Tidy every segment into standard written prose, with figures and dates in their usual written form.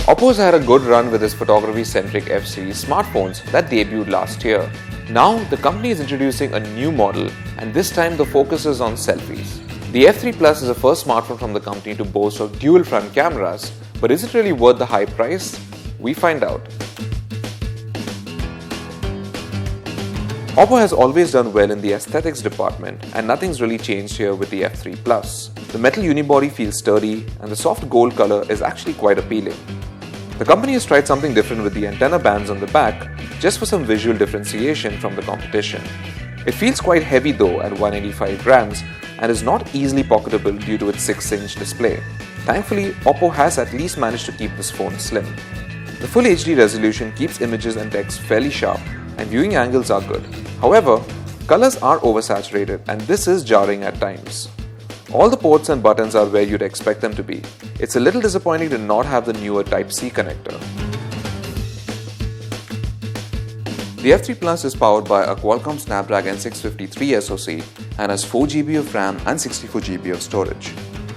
Oppo's had a good run with its photography-centric F series smartphones that debuted last year. Now, the company is introducing a new model, and this time the focus is on selfies. The F3 Plus is the first smartphone from the company to boast of dual front cameras, but is it really worth the high price? We find out. Oppo has always done well in the aesthetics department, and nothing's really changed here with the F3 Plus. The metal unibody feels sturdy, and the soft gold color is actually quite appealing. The company has tried something different with the antenna bands on the back, just for some visual differentiation from the competition. It feels quite heavy though at 185 grams and is not easily pocketable due to its 6-inch display. Thankfully, Oppo has at least managed to keep this phone slim. The Full HD resolution keeps images and text fairly sharp, and viewing angles are good. However, colors are oversaturated, and this is jarring at times. All the ports and buttons are where you'd expect them to be. It's a little disappointing to not have the newer Type-C connector. The F3 Plus is powered by a Qualcomm Snapdragon 653 SoC and has 4GB of RAM and 64GB of storage.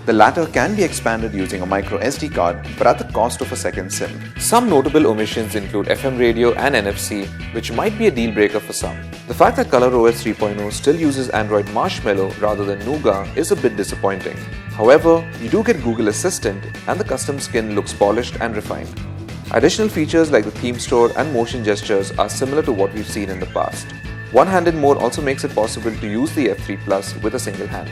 The latter can be expanded using a micro SD card, but at the cost of a second SIM. Some notable omissions include FM radio and NFC, which might be a deal breaker for some. The fact that ColorOS 3.0 still uses Android Marshmallow rather than Nougat is a bit disappointing. However, you do get Google Assistant, and the custom skin looks polished and refined. Additional features like the theme store and motion gestures are similar to what we've seen in the past. One-handed mode also makes it possible to use the F3 Plus with a single hand.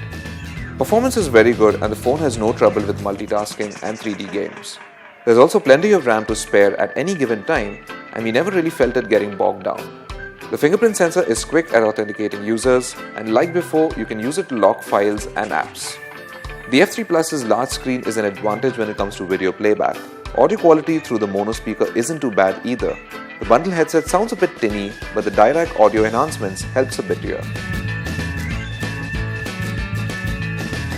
Performance is very good, and the phone has no trouble with multitasking and 3D games. There's also plenty of RAM to spare at any given time, and we never really felt it getting bogged down. The fingerprint sensor is quick at authenticating users, and like before, you can use it to lock files and apps. The F3 Plus's large screen is an advantage when it comes to video playback. Audio quality through the mono speaker isn't too bad either. The bundle headset sounds a bit tinny, but the Dirac audio enhancements helps a bit here.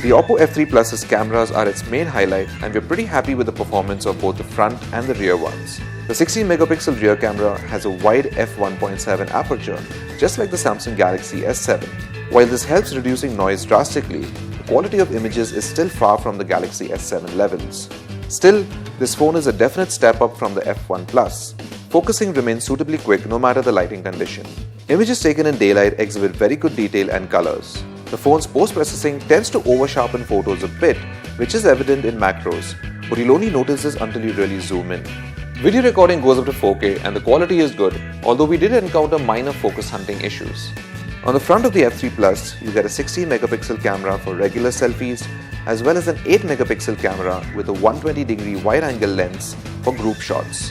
The Oppo F3 Plus's cameras are its main highlight, and we're pretty happy with the performance of both the front and the rear ones. The 16-megapixel rear camera has a wide f1.7 aperture, just like the Samsung Galaxy S7. While this helps reducing noise drastically, the quality of images is still far from the Galaxy S7 levels. Still, this phone is a definite step up from the F1 Plus. Focusing remains suitably quick no matter the lighting condition. Images taken in daylight exhibit very good detail and colors. The phone's post-processing tends to over-sharpen photos a bit, which is evident in macros, but you'll only notice this until you really zoom in. Video recording goes up to 4K and the quality is good, although we did encounter minor focus hunting issues. On the front of the F3 Plus, you get a 16-megapixel camera for regular selfies, as well as an 8-megapixel camera with a 120-degree wide-angle lens for group shots.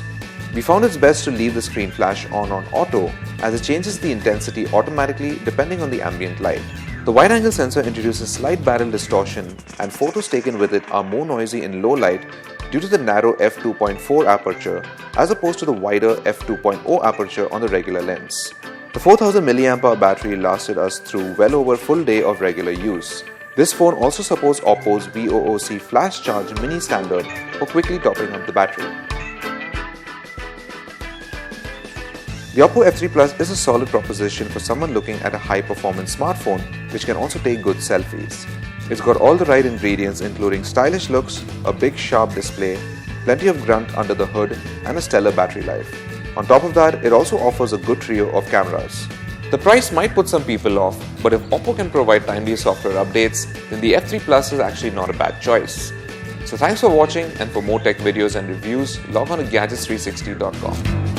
We found it's best to leave the screen flash on auto, as it changes the intensity automatically depending on the ambient light. The wide-angle sensor introduces slight barrel distortion, and photos taken with it are more noisy in low light due to the narrow f2.4 aperture as opposed to the wider f2.0 aperture on the regular lens. The 4000 mAh battery lasted us through well over a full day of regular use. This phone also supports Oppo's VOOC Flash Charge Mini Standard for quickly topping up the battery. The Oppo F3 Plus is a solid proposition for someone looking at a high-performance smartphone which can also take good selfies. It's got all the right ingredients including stylish looks, a big sharp display, plenty of grunt under the hood, and a stellar battery life. On top of that, it also offers a good trio of cameras. The price might put some people off, but if Oppo can provide timely software updates, then the F3 Plus is actually not a bad choice. So thanks for watching, and for more tech videos and reviews, log on to gadgets360.com.